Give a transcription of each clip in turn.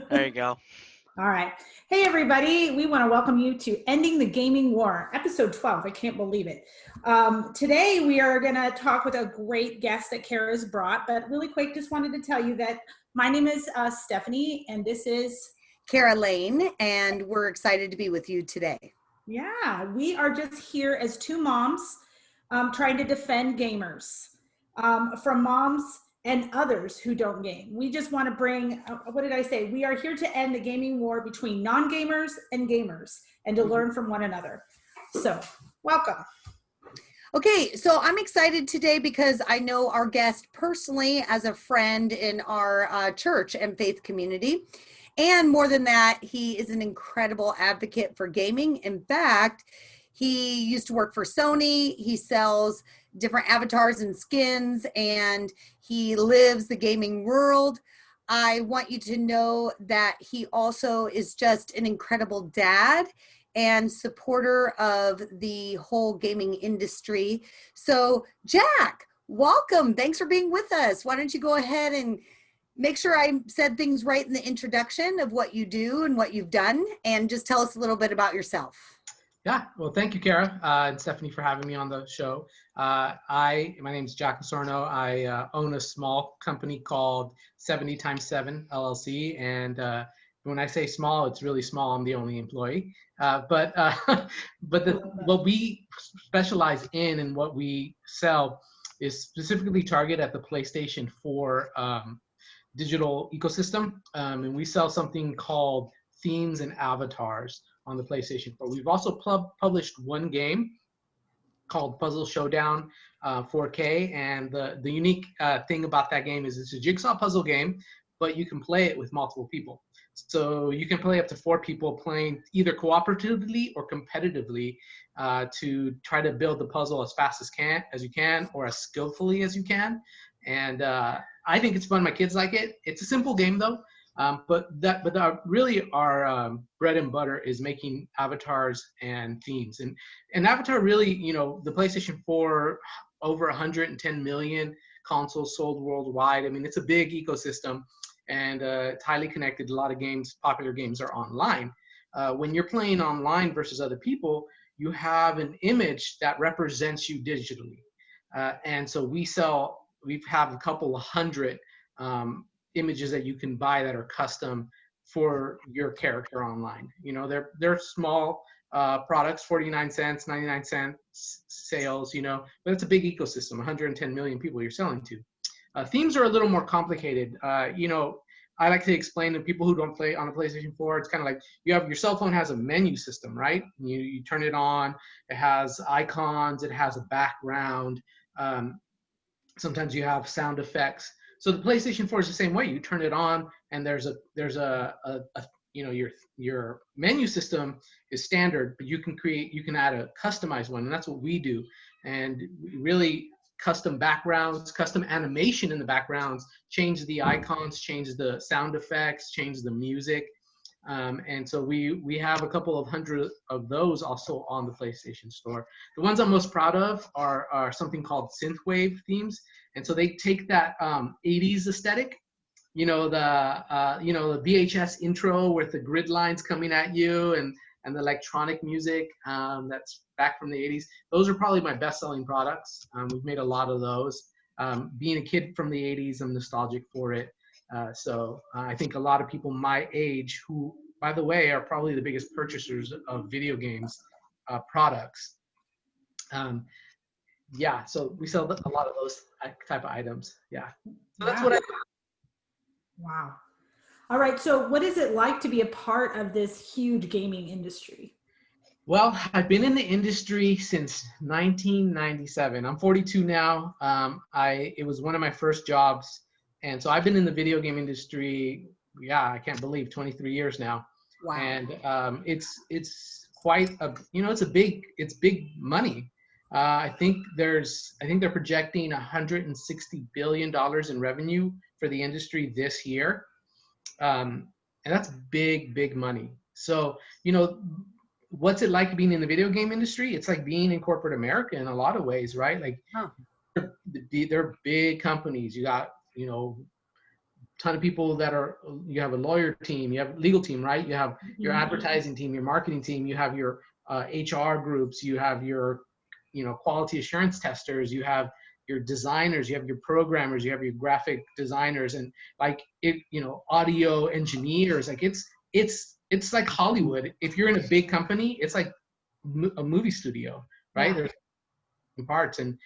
There you go. All right. Hey, everybody. We want to welcome you to Ending the Gaming War, episode 12. I can't believe it. Today, we are going to talk with a great guest that Kara's brought. But really quick, just wanted to tell you that my name is Stephanie, and this is Kara Lane, and we're excited to be with you today. Yeah, we are just here as two moms trying to defend gamers from moms and others who don't game. We just want to bring, what did I say? We are here to end the gaming war between non-gamers and gamers and to learn from one another. So, welcome. Okay, so I'm excited today because I know our guest personally as a friend in our church and faith community. And more than that, he is an incredible advocate for gaming. In fact, he used to work for Sony. He sells different avatars and skins, and he lives the gaming world. I want you to know that he also is just an incredible dad and supporter of the whole gaming industry. So, Jack, welcome. Thanks for being with us. Why don't you go ahead and make sure I said things right in the introduction of what you do and what you've done, and just tell us a little bit about yourself. Yeah, well, thank you, Kara and Stephanie, for having me on the show. My name is Jack Osorno. I own a small company called 70x7 LLC, and when I say small, it's really small. I'm the only employee. But what we specialize in and what we sell is specifically targeted at the PlayStation 4 digital ecosystem, and we sell something called themes and avatars on the PlayStation 4. We've also published one game called Puzzle Showdown 4K, and the unique thing about that game is it's a jigsaw puzzle game, but you can play it with multiple people. So you can play up to 4 people playing either cooperatively or competitively to try to build the puzzle as fast as you can or as skillfully as you can. And I think it's fun. My kids like it. It's a simple game though, but really our bread and butter is making avatars and themes. And Avatar really, the PlayStation 4, over 110 million consoles sold worldwide. I mean, it's a big ecosystem, and it's highly connected. A lot of popular games are online. When you're playing online versus other people, you have an image that represents you digitally, and so we have a couple of hundred images that you can buy that are custom for your character online. They're small products, 49 cents, 99 cents sales, but it's a big ecosystem, 110 million people you're selling to. Themes are a little more complicated. I like to explain to people who don't play on a PlayStation 4, it's kind of like your cell phone has a menu system, right? You turn it on, it has icons, it has a background. Sometimes you have sound effects. So the PlayStation 4 is the same way. You turn it on, and there's your menu system is standard, but you can add a customized one, and that's what we do. And really custom backgrounds, custom animation in the backgrounds, change the icons, change the sound effects, change the music. And so we have a couple of hundred of those also on the PlayStation Store. The ones I'm most proud of are something called synthwave themes, and so they take that 80s aesthetic, the VHS intro with the grid lines coming at you and the electronic music that's back from the 80s. Those are probably my best-selling products. We've made a lot of those. Being a kid from the 80s, I'm nostalgic for it. So I think a lot of people my age, who, by the way, are probably the biggest purchasers of video games products. So we sell a lot of those type of items. Yeah. So that's what I do. Wow. All right. So what is it like to be a part of this huge gaming industry? Well, I've been in the industry since 1997. I'm 42 now. It was one of my first jobs. And so I've been in the video game industry, I can't believe 23 years now. Wow. And it's quite it's big money. I think they're projecting $160 billion in revenue for the industry this year. And that's big money. So, what's it like being in the video game industry? It's like being in corporate America in a lot of ways, right? Like they're big companies. You got, ton of people that are, you have a lawyer team, you have a legal team, right? You have your advertising team, your marketing team, you have your HR groups, you have your, quality assurance testers, you have your designers, you have your programmers, you have your graphic designers, and like audio engineers. Like it's like Hollywood. If you're in a big company, it's like a movie studio, right? Yeah. There's parts, and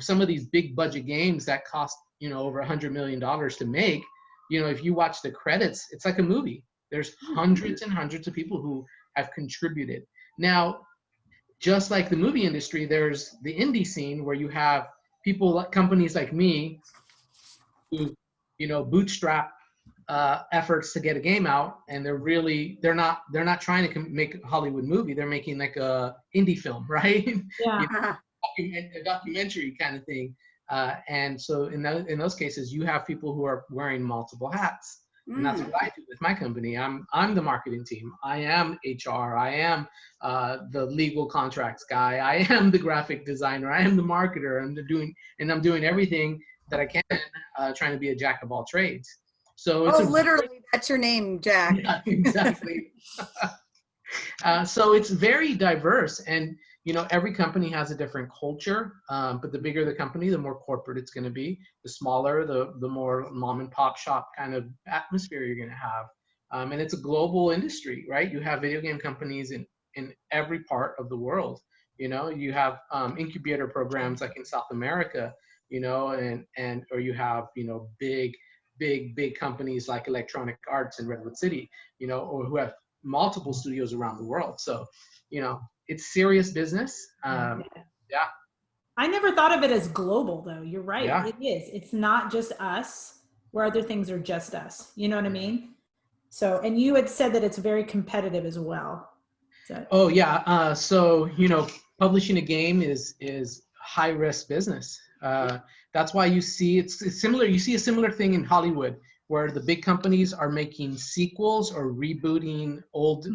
some of these big budget games that cost over $100 million to make, if you watch the credits, it's like a movie. There's hundreds and hundreds of people who have contributed. Now, just like the movie industry, there's the indie scene where you have people like companies like me who bootstrap efforts to get a game out, and they're not trying to make a Hollywood movie. They're making like a indie film, right? Yeah. A documentary kind of thing. And so in those cases, you have people who are wearing multiple hats. And that's what I do with my company. I'm the marketing team. I am HR. I am the legal contracts guy. I am the graphic designer. I am the marketer. I'm doing everything that I can, trying to be a jack of all trades. So it's literally, that's your name, Jack. Yeah, exactly. So it's very diverse, and every company has a different culture. But the bigger the company, the more corporate it's going to be. The smaller, the more mom and pop shop kind of atmosphere you're going to have. And it's a global industry, right? You have video game companies in every part of the world. You have incubator programs like in South America, or you have big companies like Electronic Arts in Redwood City, or who have multiple studios around the world. So, it's serious business. Yeah. I never thought of it as global, though. You're right. Yeah. It is. It's not just us, where other things are just us. You know what I mean? So, and you had said that it's very competitive as well. So. Oh yeah. So publishing a game is high risk business. That's why you see it's similar. You see a similar thing in Hollywood, where the big companies are making sequels or rebooting old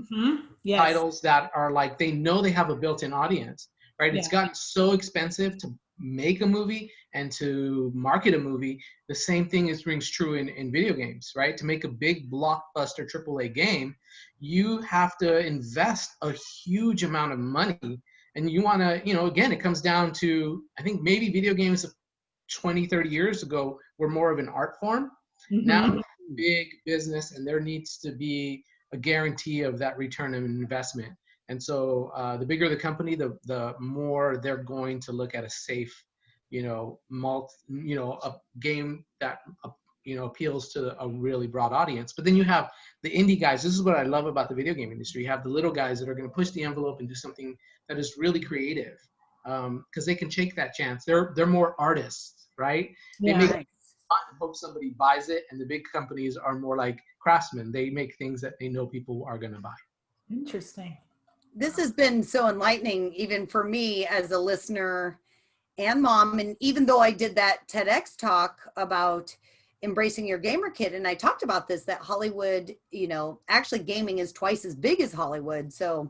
Yes. titles that are like, they know they have a built-in audience, right? Yeah. It's gotten so expensive to make a movie and to market a movie. The same thing rings true in video games, right? To make a big blockbuster AAA game, you have to invest a huge amount of money. And you want to, again, it comes down to, I think maybe video games 20, 30 years ago were more of an art form. Now it's big business, and there needs to be a guarantee of that return on investment. And so the bigger the company, the more they're going to look at a safe, a game that, appeals to a really broad audience. But then you have the indie guys. This is what I love about the video game industry. You have the little guys that are going to push the envelope and do something that is really creative, because they can take that chance. They're more artists, right? Yeah. They make and hope somebody buys it, and the big companies are more like craftsmen. They make things that they know people are going to buy. Interesting. This has been so enlightening, even for me as a listener and mom. And even though I did that TEDx talk about embracing your gamer kid, and I talked about this, that Hollywood, actually gaming is twice as big as Hollywood. So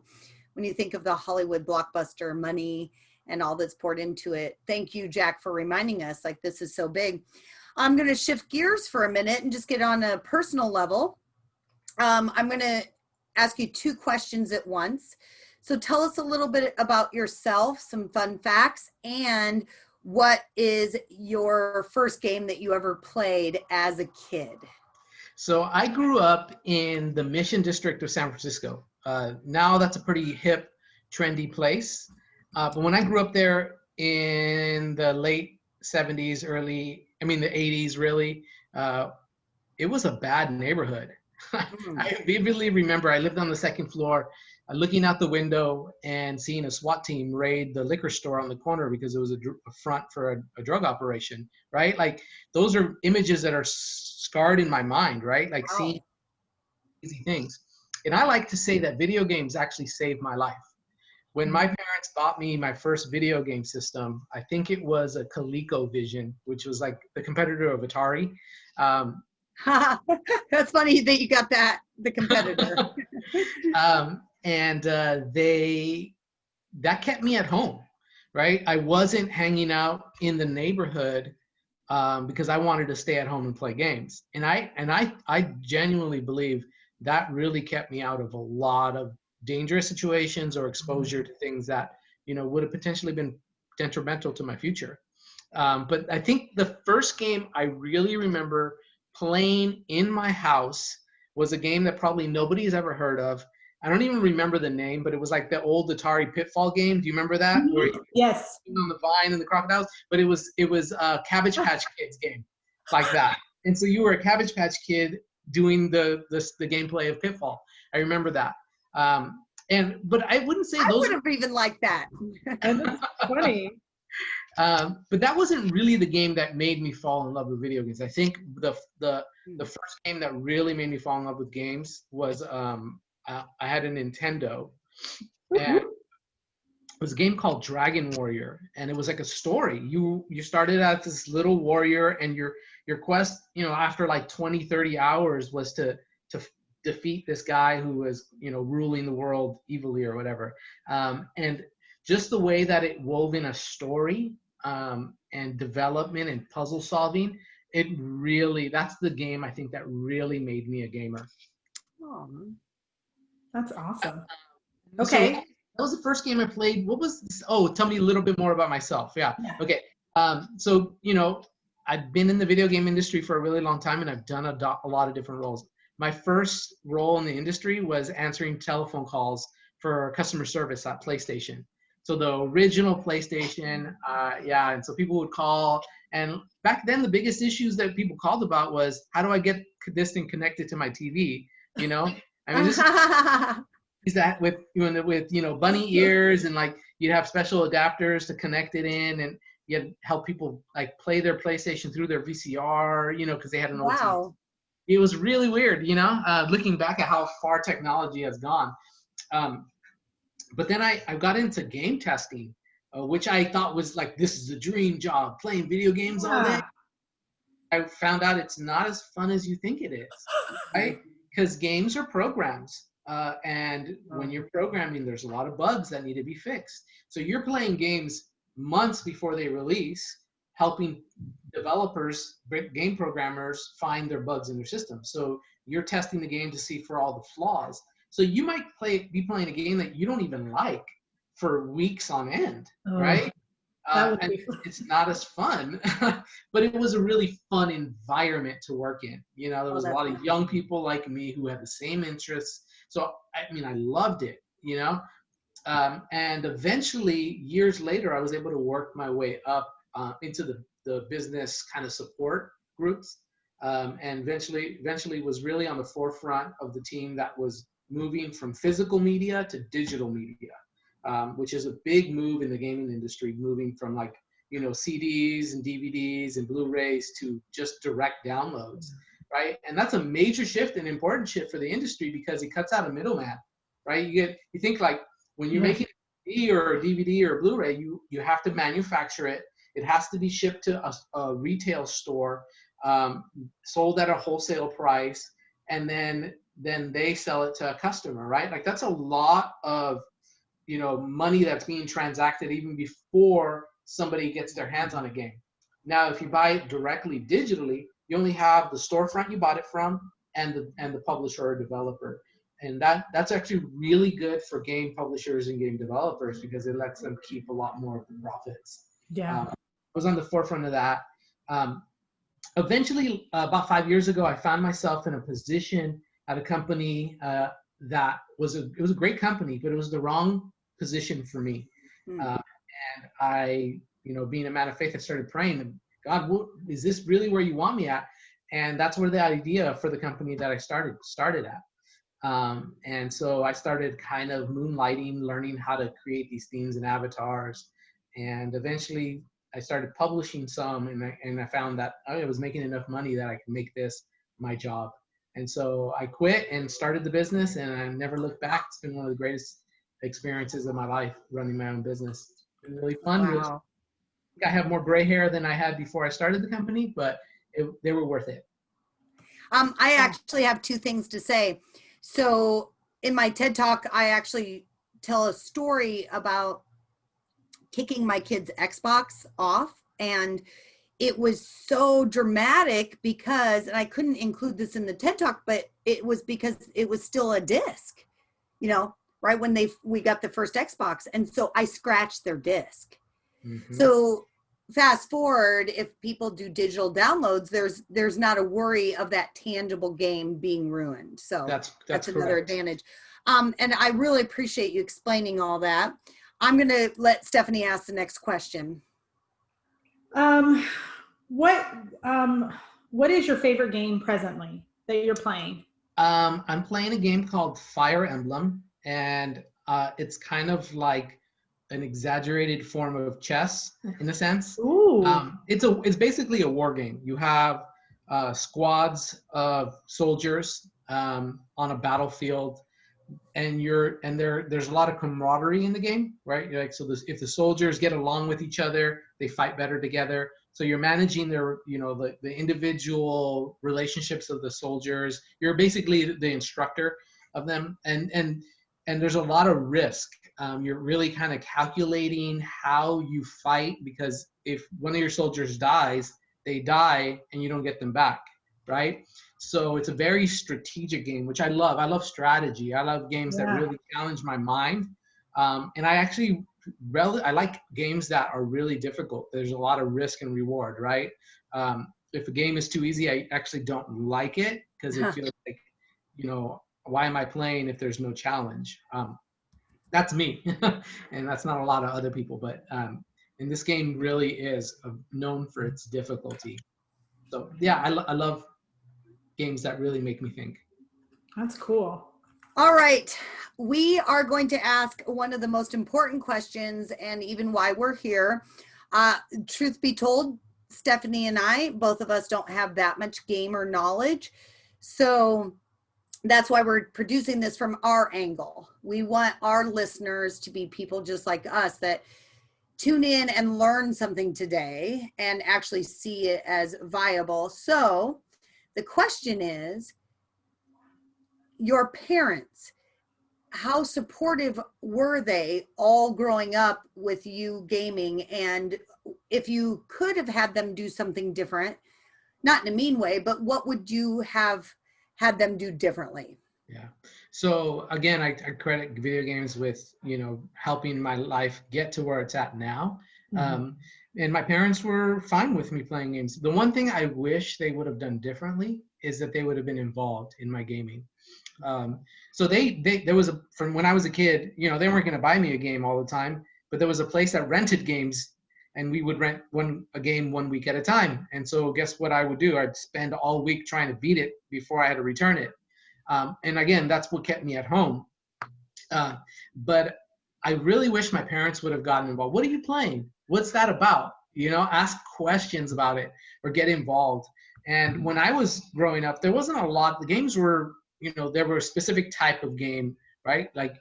when you think of the Hollywood blockbuster money and all that's poured into it, thank you, Jack, for reminding us, like, this is so big. I'm going to shift gears for a minute and just get on a personal level. I'm going to ask you two questions at once. So tell us a little bit about yourself, some fun facts, and what is your first game that you ever played as a kid? So I grew up in the Mission District of San Francisco. Now that's a pretty hip, trendy place. But when I grew up there in the late 70s, the 80s really, it was a bad neighborhood. I vividly remember I lived on the second floor, looking out the window and seeing a SWAT team raid the liquor store on the corner because it was a front for a drug operation, right? Like, those are images that are scarred in my mind, right? Like, seeing easy things. And I like to say that video games actually saved my life. When my parents bought me my first video game system, I think it was a ColecoVision, which was like the competitor of Atari. That's funny that you got the competitor. That kept me at home, right? I wasn't hanging out in the neighborhood because I wanted to stay at home and play games. And I genuinely believe that really kept me out of a lot of dangerous situations or exposure to things that, would have potentially been detrimental to my future. But I think the first game I really remember playing in my house was a game that probably nobody's ever heard of. I don't even remember the name, but it was like the old Atari Pitfall game. Do you remember that? Where you Yes. on the vine and the crocodiles, but it was a Cabbage Patch Kids game like that. And so you were a Cabbage Patch Kid doing the gameplay of Pitfall. I remember that. But I wouldn't say I those. would have even liked that. And it's funny. But that wasn't really the game that made me fall in love with video games. I think the first game that really made me fall in love with games was I had a Nintendo, and it was a game called Dragon Warrior, and it was like a story. You started as this little warrior, and your quest, after like 20, 30 hours was to defeat this guy who was, ruling the world evilly or whatever. And just the way that it wove in a story and development and puzzle solving, that's the game I think that really made me a gamer. Oh. That's awesome. So Okay. that was the first game I played. What was this? Oh, tell me a little bit more about myself. Yeah. Okay. So, I've been in the video game industry for a really long time, and I've done a lot of different roles. My first role in the industry was answering telephone calls for customer service at PlayStation. So the original PlayStation, and so people would call, and back then the biggest issues that people called about was, how do I get this thing connected to my TV? I mean, this is that with bunny ears, and like you'd have special adapters to connect it in, and you'd help people like play their PlayStation through their VCR, because they had an old TV. It was really weird, looking back at how far technology has gone. But then I got into game testing, which I thought was like, this is a dream job, playing video games all day. I found out it's not as fun as you think it is, right? Because games are programs. And when you're programming, there's a lot of bugs that need to be fixed. So you're playing games months before they release, helping developers, game programmers, find their bugs in their system. So you're testing the game to see for all the flaws. So you might be playing a game that you don't even like for weeks on end, right? And it's not as fun, but it was a really fun environment to work in. There was a lot of young people like me who had the same interests. So, I loved it, and eventually, years later, I was able to work my way up into the business kind of support groups, and eventually was really on the forefront of the team that was moving from physical media to digital media, which is a big move in the gaming industry, moving from like, CDs and DVDs and Blu-rays to just direct downloads, right? And that's a major shift, an important shift for the industry because it cuts out a middleman, right? You think like when you're making a CD or a DVD or a Blu-ray, you have to manufacture it. It has to be shipped to a retail store, sold at a wholesale price, and then they sell it to a customer, right? Like that's a lot of, money that's being transacted even before somebody gets their hands on a game. Now, if you buy it directly digitally, you only have the storefront you bought it from and the publisher or developer. And that's actually really good for game publishers and game developers because it lets them keep a lot more of the profits. Yeah. I was on the forefront of that. Eventually, about 5 years ago, I found myself in a position at a company that was a great company, but it was the wrong position for me. And I, being a man of faith, I started praying, God, is this really where you want me at? And that's where the idea for the company that I started at. And so I started kind of moonlighting, learning how to create these themes and avatars. And eventually I started publishing some, and I found that I was making enough money that I could make this my job. And so I quit and started the business, and I never looked back. It's been one of the greatest experiences of my life, running my own business. It's been really fun. Wow. I have more gray hair than I had before I started the company, but they were worth it. I actually have two things to say. So in my TED Talk, I actually tell a story about kicking my kid's Xbox off. And it was so dramatic because, and I couldn't include this in the TED Talk, but it was because it was still a disc, you know, right when we got the first Xbox. And so I scratched their disc. Mm-hmm. So fast forward, if people do digital downloads, there's not a worry of that tangible game being ruined. So that's another correct. advantage. And I really appreciate you explaining all that. I'm going to let Stephanie ask the next question. What is your favorite game presently that you're playing? I'm playing a game called Fire Emblem, and it's kind of like an exaggerated form of chess in a sense. Ooh. It's basically a war game. You have squads of soldiers on a battlefield, and there's a lot of camaraderie in the game, right? Like, so if the soldiers get along with each other, they fight better together. So you're managing their, the individual relationships of the soldiers. You're basically the instructor of them, and there's a lot of risk. You're really kind of calculating how you fight, because if one of your soldiers dies, they die and you don't get them back, right? So it's a very strategic game, which I love. I love strategy. I love games that really challenge my mind. And I actually I like games that are really difficult. There's a lot of risk and reward, right? If a game is too easy, I actually don't like it, because it feels like, why am I playing if there's no challenge? That's me, and that's not a lot of other people. But and this game really is known for its difficulty. So yeah, I love games that really make me think. That's cool. All right. We are going to ask one of the most important questions, and even why we're here. Truth be told, Stephanie and I, both of us don't have that much gamer knowledge. So that's why we're producing this from our angle. We want our listeners to be people just like us that tune in and learn something today and actually see it as viable. So the question is, your parents, how supportive were they all growing up with you gaming? And if you could have had them do something different, not in a mean way, but what would you have had them do differently? Yeah. So again, I credit video games with, helping my life get to where it's at now. Mm-hmm. And my parents were fine with me playing games. The one thing I wish they would have done differently is that they would have been involved in my gaming. So there was from when I was a kid, they weren't going to buy me a game all the time, but there was a place that rented games, and we would rent a game 1 week at a time. And so guess what I would do? I'd spend all week trying to beat it before I had to return it. And again, that's what kept me at home. But I really wish my parents would have gotten involved. What are you playing? What's that about? Ask questions about it or get involved. And when I was growing up, there wasn't a lot. The games were, there were a specific type of game, right? Like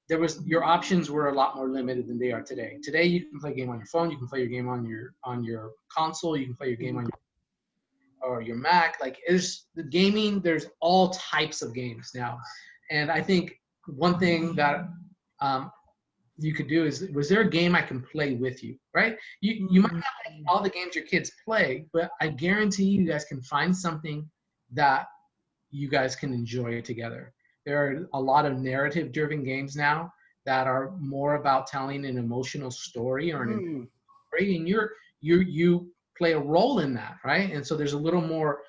your options were a lot more limited than they are today. Today, you can play a game on your phone. You can play your game on your console. You can play your game on your Mac. Like, there's all types of games now. And I think one thing that you could do is, was there a game I can play with you, right? You might not like all the games your kids play, but I guarantee you guys can find something that you guys can enjoy together. There are a lot of narrative-driven games now that are more about telling an emotional story or an story, and you play a role in that, right? And so there's a little more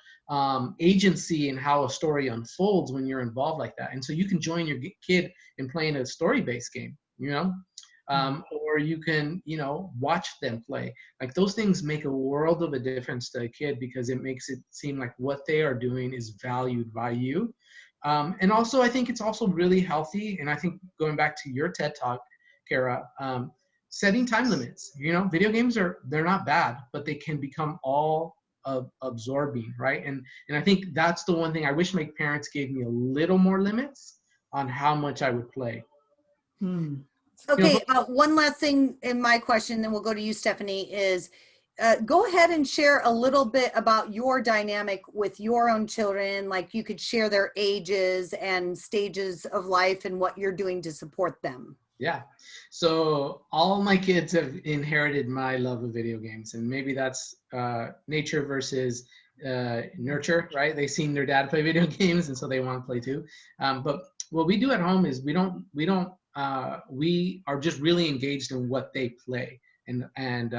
agency in how a story unfolds when you're involved like that. And so you can join your kid in playing a story-based game, or you can, watch them play. Like, those things make a world of a difference to a kid, because it makes it seem like what they are doing is valued by you. And also, I think it's also really healthy. And I think, going back to your TED Talk, Kara, setting time limits. Video games they're not bad, but they can become all absorbing, right? And I think that's the one thing I wish my parents gave me a little more limits on how much I would play. Okay, one last thing in my question, then we'll go to you, Stephanie, is go ahead and share a little bit about your dynamic with your own children. Like, you could share their ages and stages of life and what you're doing to support them. Yeah. So all my kids have inherited my love of video games, and maybe that's nature versus nurture, right? They've seen their dad play video games, and so they want to play too. But what we do at home is we are just really engaged in what they play, and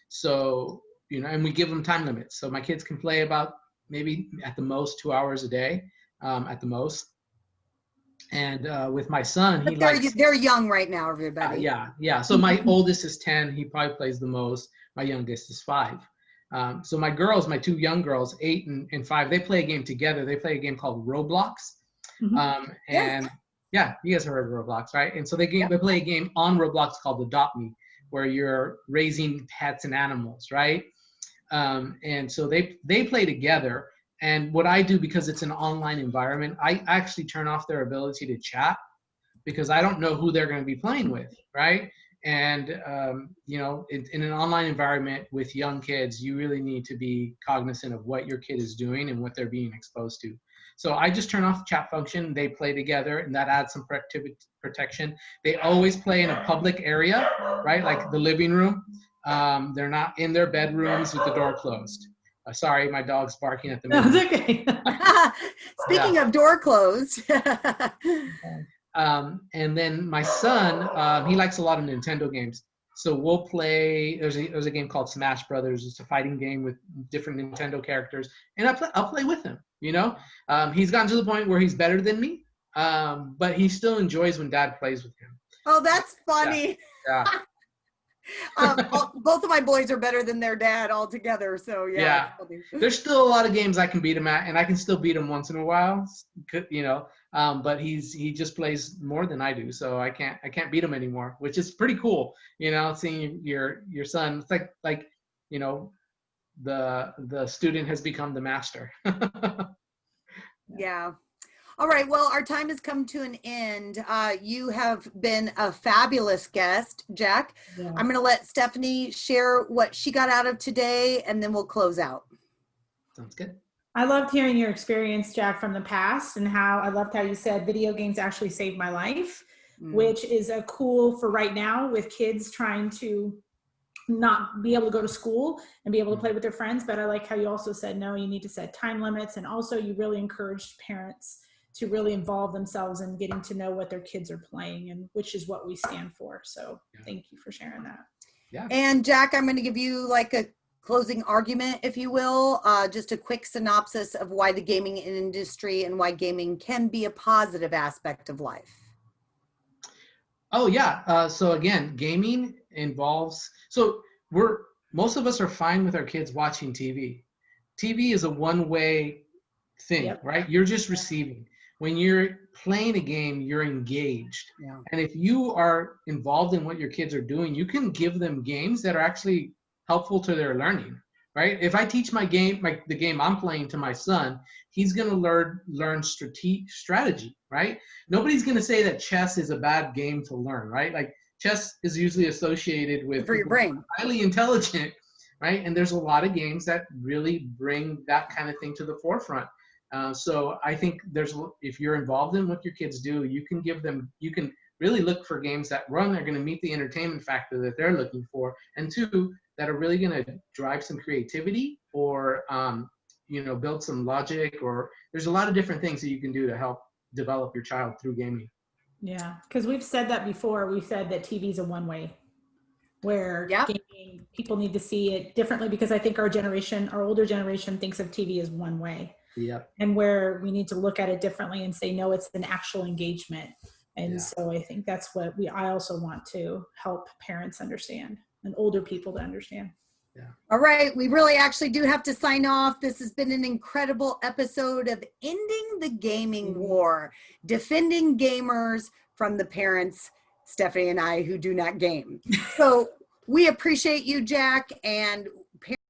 so and we give them time limits. So my kids can play about maybe at the most 2 hours a day, at the most. And with my son, he But likes. they're young right now, everybody. Yeah. So my oldest is 10. He probably plays the most. My youngest is 5. So my girls, my 2 young girls, 8 and 5, they play a game together. They play a game called Roblox. And yeah, you guys heard of Roblox, right? And so they play a game on Roblox called Adopt Me, where you're raising pets and animals, right? And so they play together. And what I do, because it's an online environment, I actually turn off their ability to chat, because I don't know who they're going to be playing with, right? And in an online environment with young kids, you really need to be cognizant of what your kid is doing and what they're being exposed to. So I just turn off the chat function. They play together, and that adds some protection. They always play in a public area, right? Like the living room. They're not in their bedrooms with the door closed. Sorry, my dog's barking at the No, moment. it's okay. Speaking of door closed. And then my son, he likes a lot of Nintendo games. So we'll play. There's a game called Smash Brothers. It's a fighting game with different Nintendo characters, and I'll play with him. He's gotten to the point where he's better than me, but he still enjoys when Dad plays with him. Oh, that's funny. Yeah. Both of my boys are better than their dad altogether. So yeah. There's still a lot of games I can beat him at, and I can still beat him once in a while. But he just plays more than I do, so I can't beat him anymore, which is pretty cool. Seeing your son, it's like the student has become the master. Yeah. All right. Well, our time has come to an end. You have been a fabulous guest, Jack. Yeah. I'm going to let Stephanie share what she got out of today, and then we'll close out. Sounds good. I loved hearing your experience, Jack, from the past, and I loved how you said video games actually saved my life, which is a cool for right now with kids trying to not be able to go to school and be able to play with their friends. But I like how you also said, no, you need to set time limits. And also you really encouraged parents to really involve themselves in getting to know what their kids are playing, and which is what we stand for. So thank you for sharing that. Yeah. And Jack, I'm going to give you like a closing argument, if you will, just a quick synopsis of why the gaming industry and why gaming can be a positive aspect of life. Oh yeah. So again, gaming involves, most of us are fine with our kids watching TV. TV is a one-way thing, right? You're just receiving. When you're playing a game, you're engaged. Yeah. And if you are involved in what your kids are doing, you can give them games that are actually helpful to their learning, right? If I teach the game I'm playing to my son, he's going to learn strategy, right? Nobody's going to say that chess is a bad game to learn, right? Like chess is usually associated with for your brain, highly intelligent, right? And there's a lot of games that really bring that kind of thing to the forefront. So I think if you're involved in what your kids do, you can really look for games that are going to meet the entertainment factor that they're looking for, and 2, that are really going to drive some creativity or build some logic, or there's a lot of different things that you can do to help develop your child through gaming. Yeah, because we've said that before. We've said that TV is a one-way, where gaming, people need to see it differently, because I think our older generation thinks of TV as one way. Yeah. And where we need to look at it differently and say, no, it's an actual engagement. And so I think that's what I also want to help parents understand, and older people to understand. Yeah. All right. We really actually do have to sign off. This has been an incredible episode of Ending the Gaming War, defending gamers from the parents, Stephanie and I, who do not game. So we appreciate you, Jack, and